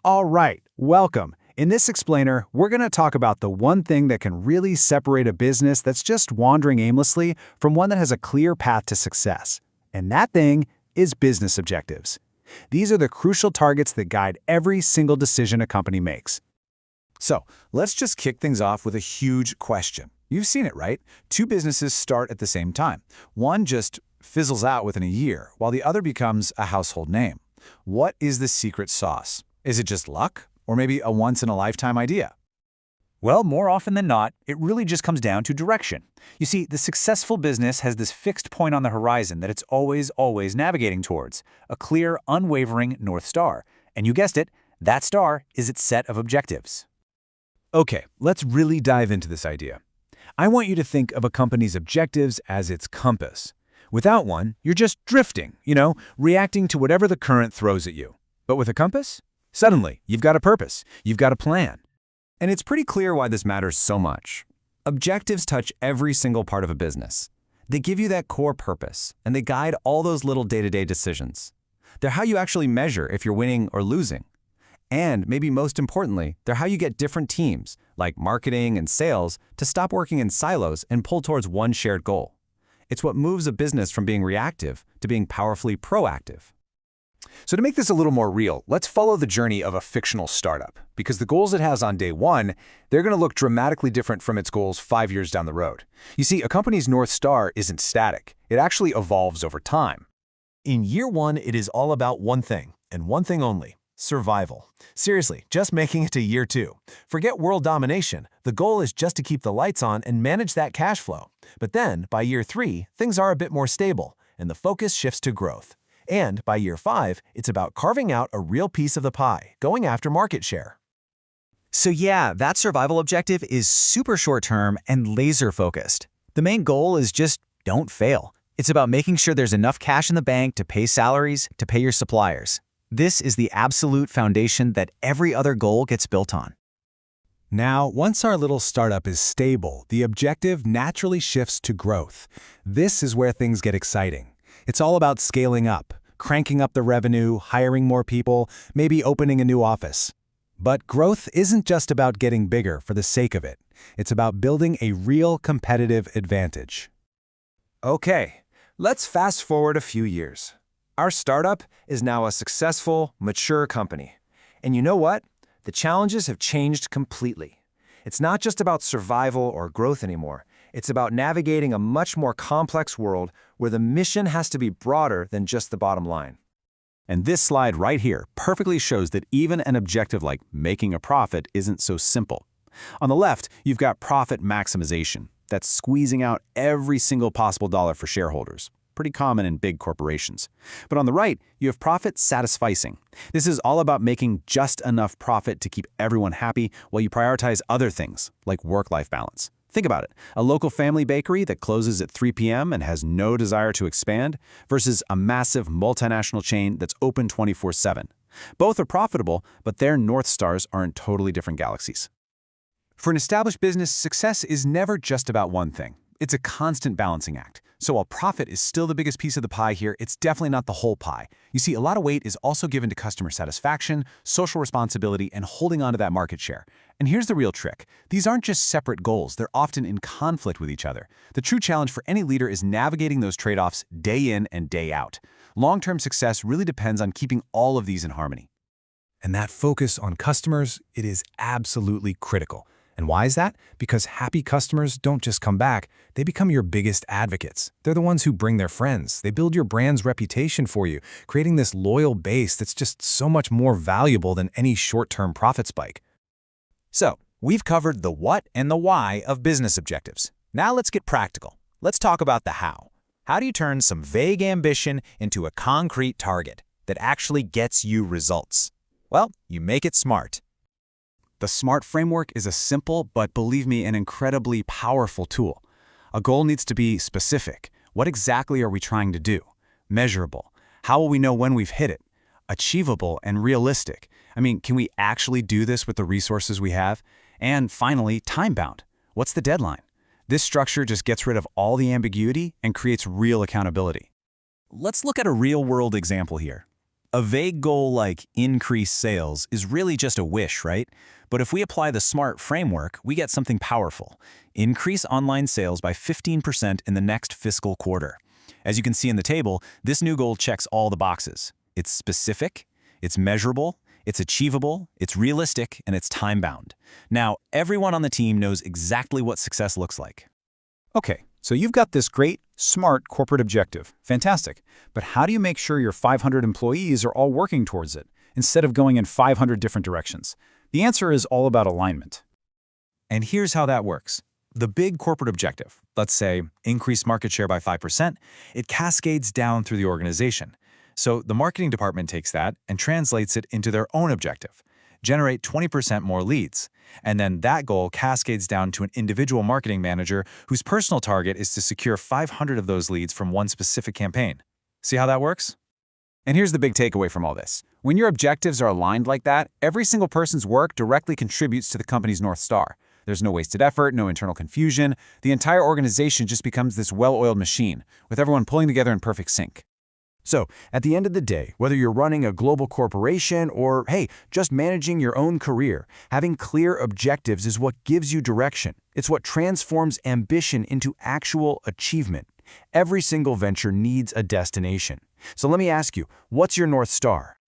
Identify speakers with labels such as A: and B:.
A: All right, welcome. In this explainer, we're going to talk about the one thing that can really separate a business that's just wandering aimlessly from one that has a clear path to success. And that thing is business objectives. These are the crucial targets that guide every single decision a company makes.
B: So, let's just kick things off with a huge question. You've seen it, right? Two businesses start at the same time. One just fizzles out within a year, while the other becomes a household name. What is the secret sauce? Is it just luck? Or maybe a once-in-a-lifetime idea?
C: Well, more often than not, it really just comes down to direction. You see, the successful business has this fixed point on the horizon that it's always navigating towards, a clear, unwavering North Star. And you guessed it, that star is its set of objectives.
B: Okay, let's really dive into this idea. I want you to think of a company's objectives as its compass. Without one, you're just drifting, reacting to whatever the current throws at you. But with a compass, suddenly, you've got a purpose, you've got a plan.
D: And it's pretty clear why this matters so much. Objectives touch every single part of a business. They give you that core purpose, and they guide all those little day-to-day decisions. They're how you actually measure if you're winning or losing. And maybe most importantly, they're how you get different teams, like marketing and sales, to stop working in silos and pull towards one shared goal. It's what moves a business from being reactive to being powerfully proactive.
B: So to make this a little more real, let's follow the journey of a fictional startup, because the goals it has on day one, they're going to look dramatically different from its goals 5 years down the road. You see, a company's North Star isn't static. It actually evolves over time.
E: In year one, it is all about one thing, and one thing only: survival. Seriously, just making it to year two. Forget world domination. The goal is just to keep the lights on and manage that cash flow. But then, by year three, things are a bit more stable, and the focus shifts to growth. And by year five, it's about carving out a real piece of the pie, going after market share.
C: So yeah, that survival objective is super short-term and laser-focused. The main goal is just don't fail. It's about making sure there's enough cash in the bank to pay salaries, to pay your suppliers. This is the absolute foundation that every other goal gets built on.
B: Now, once our little startup is stable, the objective naturally shifts to growth. This is where things get exciting. It's all about scaling up, cranking up the revenue, hiring more people, maybe opening a new office. But growth isn't just about getting bigger for the sake of it. It's about building a real competitive advantage.
D: Okay, let's fast forward a few years. Our startup is now a successful, mature company. And you know what? The challenges have changed completely. It's not just about survival or growth anymore. It's about navigating a much more complex world where the mission has to be broader than just the bottom line.
C: And this slide right here perfectly shows that even an objective like making a profit isn't so simple. On the left, you've got profit maximization. That's squeezing out every single possible dollar for shareholders. Pretty common in big corporations. But on the right, you have profit satisficing. This is all about making just enough profit to keep everyone happy while you prioritize other things, like work-life balance. Think about it, a local family bakery that closes at 3 p.m. and has no desire to expand versus a massive multinational chain that's open 24/7. Both are profitable, but their North Stars are in totally different galaxies.
B: For an established business, success is never just about one thing. It's a constant balancing act. So while profit is still the biggest piece of the pie here, it's definitely not the whole pie. You see, a lot of weight is also given to customer satisfaction, social responsibility, and holding on to that market share. And here's the real trick. These aren't just separate goals. They're often in conflict with each other. The true challenge for any leader is navigating those trade-offs day in and day out. Long-term success really depends on keeping all of these in harmony. And that focus on customers, it is absolutely critical. And why is that? Because happy customers don't just come back, they become your biggest advocates. They're the ones who bring their friends. They build your brand's reputation for you, creating this loyal base that's just so much more valuable than any short-term profit spike.
C: So, we've covered the what and the why of business objectives. Now let's get practical. Let's talk about the how. How do you turn some vague ambition into a concrete target that actually gets you results? Well, you make it smart.
A: The SMART framework is a simple, but believe me, an incredibly powerful tool. A goal needs to be specific. What exactly are we trying to do? Measurable. How will we know when we've hit it? Achievable and realistic. I mean, can we actually do this with the resources we have? And finally, time-bound. What's the deadline? This structure just gets rid of all the ambiguity and creates real accountability. Let's look at a real-world example here.
C: A vague goal like increase sales is really just a wish, right? But if we apply the SMART framework, we get something powerful. Increase online sales by 15% in the next fiscal quarter. As you can see in the table, this new goal checks all the boxes. It's specific, it's measurable, it's achievable, it's realistic, and it's time-bound. Now, everyone on the team knows exactly what success looks like.
B: Okay, so you've got this great, smart corporate objective. Fantastic. But how do you make sure your 500 employees are all working towards it, instead of going in 500 different directions? The answer is all about alignment.
E: And here's how that works. The big corporate objective, let's say increase market share by 5%, it cascades down through the organization. So the marketing department takes that and translates it into their own objective. Generate 20% more leads. And then that goal cascades down to an individual marketing manager whose personal target is to secure 500 of those leads from one specific campaign. See how that works?
B: And here's the big takeaway from all this. When your objectives are aligned like that, every single person's work directly contributes to the company's North Star. There's no wasted effort, no internal confusion. The entire organization just becomes this well-oiled machine, with everyone pulling together in perfect sync. So, at the end of the day, whether you're running a global corporation or, hey, just managing your own career, having clear objectives is what gives you direction. It's what transforms ambition into actual achievement. Every single venture needs a destination. So let me ask you, what's your North Star?